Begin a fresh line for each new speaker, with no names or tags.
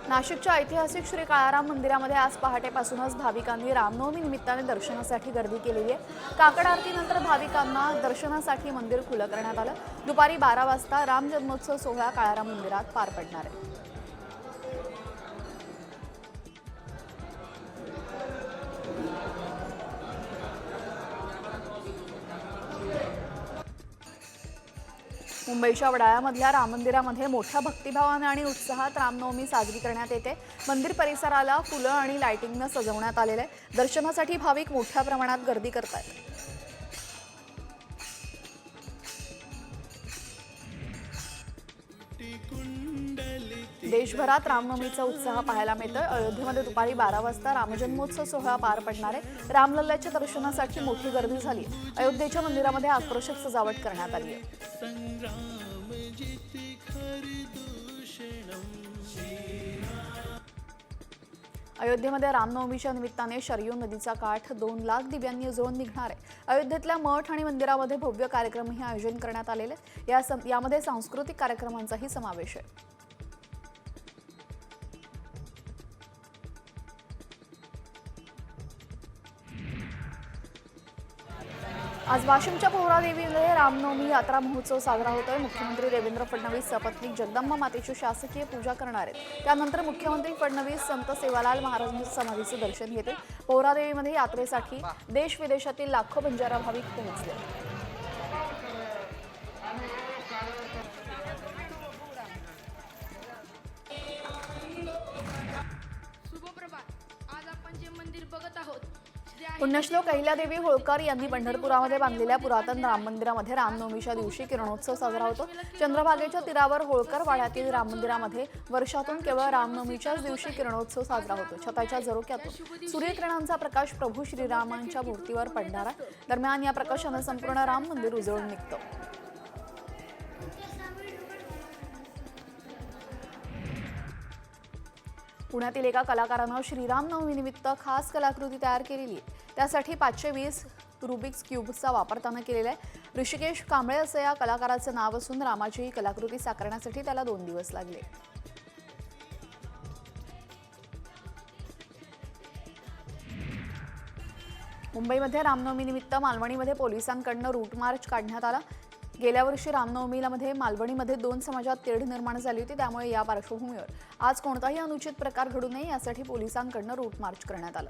नाशिकच्या ऐतिहासिक श्री काळाराम मंदिरामध्ये आज पहाटेपासूनच भाविकांनी रामनवमी निमित्ताने दर्शनासाठी गर्दी केलेली आहे। काकड आरतीनंतर भाविकांना दर्शनासाठी मंदिर खुलं करण्यात आलं। दुपारी 12 वाजता राम जन्मोत्सव सोहळा काळाराम मंदिरात पार पडणार आहे। मुंबईच्या वडाळ्यामधल्या राम मंदिरामध्ये मोठ्या भक्तिभावाने आणि उत्साहात रामनवमी साजरी करण्यात येते। मंदिर परिसराला फुलं आणि लाइटिंगने सजवण्यात आलेले आहे। दर्शनासाठी भाविक मोठ्या प्रमाणात गर्दी करतात। देशभरात रामनवमीचा उत्साह पाहायला मिळतोय। अयोध्येमध्ये दुपारी 12 वाजता रामजन्मोत्सव सोहळा पार पडणार आहे। रामलल्ल्याच्या दर्शनासाठी मोठी गर्दी झाली। अयोध्येच्या मंदिरामध्ये आकर्षक सजावट करण्यात आली आहे। अयोध्येमध्ये रामनवमीच्या निमित्ताने शरयू नदीचा काठ 2 लाख दिव्यांनी उजळून निघणार आहे। अयोध्येतल्या मठ आणि मंदिरामध्ये भव्य कार्यक्रमही आयोजन करण्यात आलेले आहेत। यामध्ये सांस्कृतिक कार्यक्रमांचाही समावेश आहे। आज वाशिमच्या पोहरादेवीमध्ये रामनवमी यात्रा महोत्सव साजरा होतोय। मुख्यमंत्री देवेंद्र फडणवीस सपत्नीक जगदंबा मातेची शासकीय पूजा करणार आहेत। त्यानंतर मुख्यमंत्री फडणवीस संत सेवालाल महाराजांच्या समाधीचे दर्शन घेतील। पोहरादेवीमध्ये यात्रेसाठी देश विदेशातील लाखो बंजारा भाविक पोहोचले। पुण्यश्लोक अहिल्यादेवी होळकर यांनी पंढरपुरामध्ये बांधलेल्या पुरातन राम मंदिरामध्ये रामनवमीच्या दिवशी किरणोत्सव साजरा होतो। चंद्रभागेच्या तीरावर होळकर वाड्यातील राम मंदिरामध्ये वर्षातून केवळ रामनवमीच्याच दिवशी किरणोत्सव साजरा होतो। छताच्या झरोक्यातून सूर्यकिरणांचा प्रकाश प्रभू श्रीरामांच्या मूर्तीवर पडणार आहे। दरम्यान या प्रकाशाने संपूर्ण राम मंदिर उजळून निघतं। पुण्यातील एका कलाकारानं श्रीरामनवमीनिमित्त खास कलाकृती तयार केलेली आहे। त्यासाठी 520 रुबिक्स क्यूब्सचा वापर त्यानं केलेला आहे। ऋषिकेश कांबळे असं या कलाकाराचं नाव असून रामाची ही कलाकृती साकारण्यासाठी त्याला 2 दिवस लागले। मुंबईमध्ये रामनवमीनिमित्त मालवणीमध्ये पोलिसांकडून रूट मार्च काढण्यात आला। गेल्या वर्षी रामनवमीमध्ये मालवणीमध्ये 2 समाजात तेढ निर्माण झाली होती। त्यामुळे या पार्श्वभूमीवर आज कोणताही अनुचित प्रकार घडू नये यासाठी पोलिसांकडून रूट मार्च करण्यात आलं।